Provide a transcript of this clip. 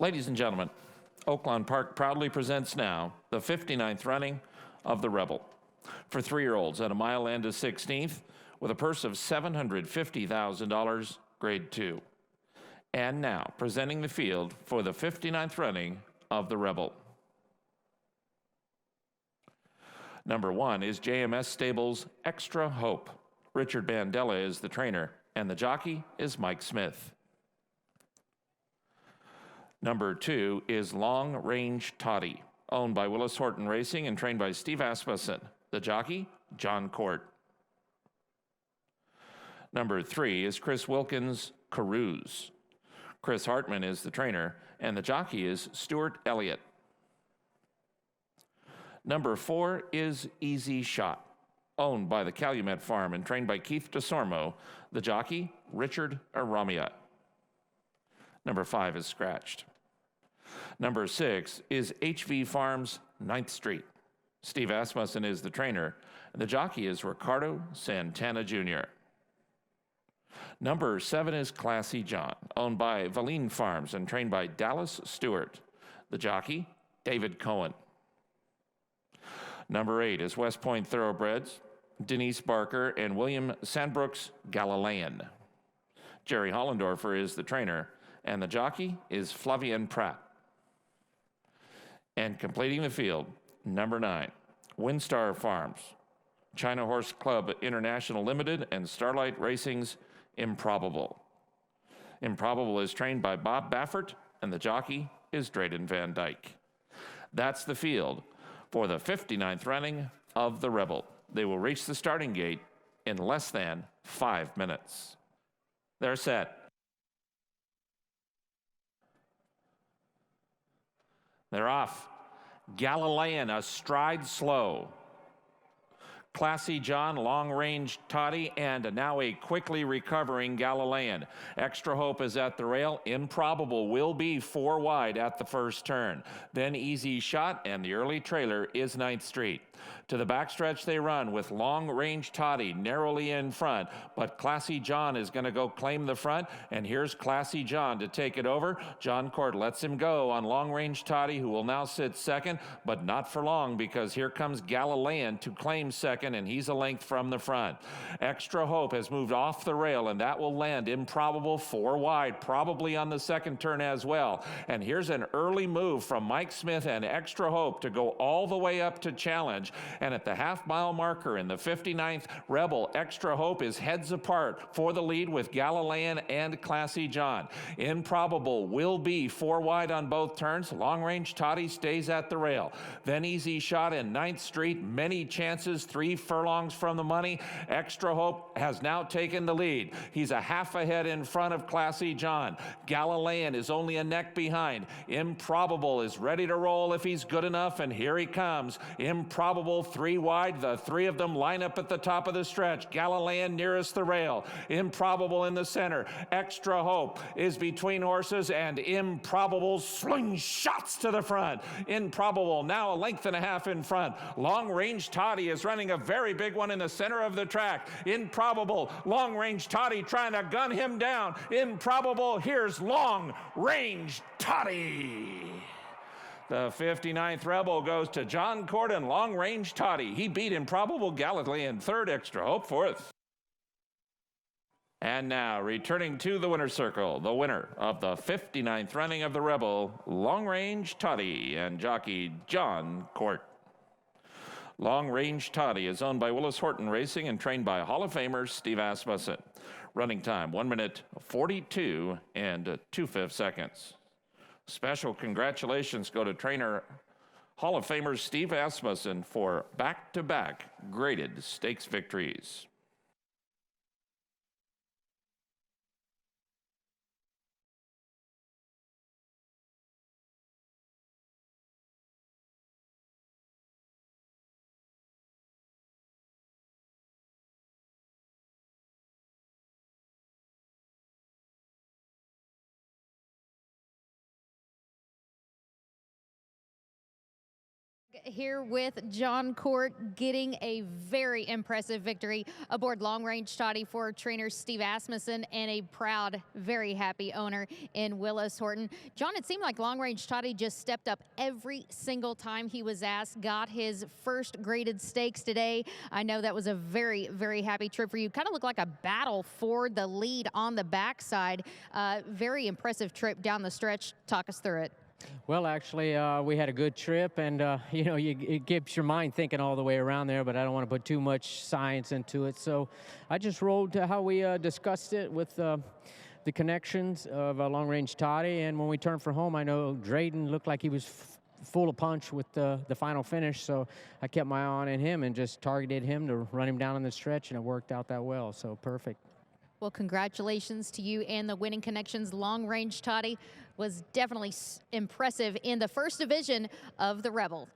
Ladies and gentlemen, Oaklawn Park proudly presents now the 59th running of the Rebel for 3-year-olds at a mile and a 16th with a purse of $750,000, grade 2. And now, presenting the field for the 59th running of the Rebel. Number 1 is JMS Stables Extra Hope. Richard Bandella is the trainer, and the jockey is Mike Smith. Number 2 is Long Range Toddy, owned by Willis Horton Racing and trained by Steve Asmussen. The jockey, John Court. Number 3 is Chris Wilkins Carouse. Chris Hartman is the trainer, and the jockey is Stuart Elliott. Number 4 is Easy Shot, owned by the Calumet Farm and trained by Keith DeSormo. The jockey, Richard Aramia. Number 5 is Scratched. Number 6 is HV Farms 9th Street. Steve Asmussen is the trainer, and the jockey is Ricardo Santana Jr. Number 7 is Classy John, owned by Valine Farms and trained by Dallas Stewart. The jockey, David Cohen. Number 8 is West Point Thoroughbreds, Denise Barker and William Sandbrooks Galilean. Jerry Hollendorfer is the trainer, and the jockey is Flavian Pratt. And completing the field, number 9, Windstar Farms, China Horse Club International Limited, and Starlight Racing's Improbable. Improbable is trained by Bob Baffert, and the jockey is Drayden Van Dyke. That's the field for the 59th running of the Rebel. They will reach the starting gate in less than 5 minutes. They're set. They're off. Galilean, a stride slow. Classy John, Long Range Toddy, and now a quickly recovering Galilean. Extra Hope is at the rail. Improbable will be 4 wide at the first turn. Then Easy Shot, and the early trailer is 9th Street. To the backstretch they run with Long Range Toddy narrowly in front, but Classy John is going to go claim the front, and here's Classy John to take it over. John Court lets him go on Long Range Toddy, who will now sit second, but not for long, because here comes Galilean to claim second, and he's a length from the front. Extra Hope has moved off the rail, and that will land Improbable 4 wide, probably on the second turn as well. And here's an early move from Mike Smith and Extra Hope to go all the way up to challenge. And at the half-mile marker in the 59th Rebel, Extra Hope is heads apart for the lead with Galilean and Classy John. Improbable will be 4 wide on both turns. Long Range Toddy stays at the rail. Then Easy Shot in 9th Street. Many chances, 3 furlongs from the money. Extra Hope has now taken the lead. He's a half ahead in front of Classy John. Galilean is only a neck behind. Improbable is ready to roll if he's good enough, and here he comes. Improbable 3 wide. The 3 of them line up at the top of the stretch. Galilean nearest the rail. Improbable in the center. Extra Hope is between horses, and Improbable slingshots to the front. Improbable now a length and a half in front. Long Range Toddy is running a very big one in the center of the track. Improbable, Long Range Toddy trying to gun him down. Improbable, here's Long Range Toddy. The 59th Rebel goes to John Court and Long Range Toddy. He beat Improbable, Galilean 3rd, Extra Hope 4th. And now, returning to the winner's circle, the winner of the 59th running of the Rebel, Long Range Toddy, and jockey John Court. Long Range Toddy is owned by Willis Horton Racing and trained by Hall of Famer Steve Asmussen. Running time, 1 minute, 42 and 2/5 seconds. Special congratulations go to trainer Hall of Famer Steve Asmussen for back-to-back graded stakes victories. Here with John Court getting a very impressive victory aboard Long Range Toddy for trainer Steve Asmussen and a proud, very happy owner in Willis Horton. John, it seemed like Long Range Toddy just stepped up every single time he was asked, got his first graded stakes today. I know that was a very, very happy trip for you. Kind of looked like a battle for the lead on the backside. Very impressive trip down the stretch. Talk us through it. Well, actually, we had a good trip, and it keeps your mind thinking all the way around there, but I don't want to put too much science into it. So I just rolled to how we discussed it with the connections of Long Range Toddy, and when we turned for home, I know Drayden looked like he was full of punch with the final finish, so I kept my eye on him and just targeted him to run him down on the stretch, and it worked out that well, so perfect. Well, congratulations to you and the winning connections. Long Range Toddy was definitely impressive in the first division of the Rebel.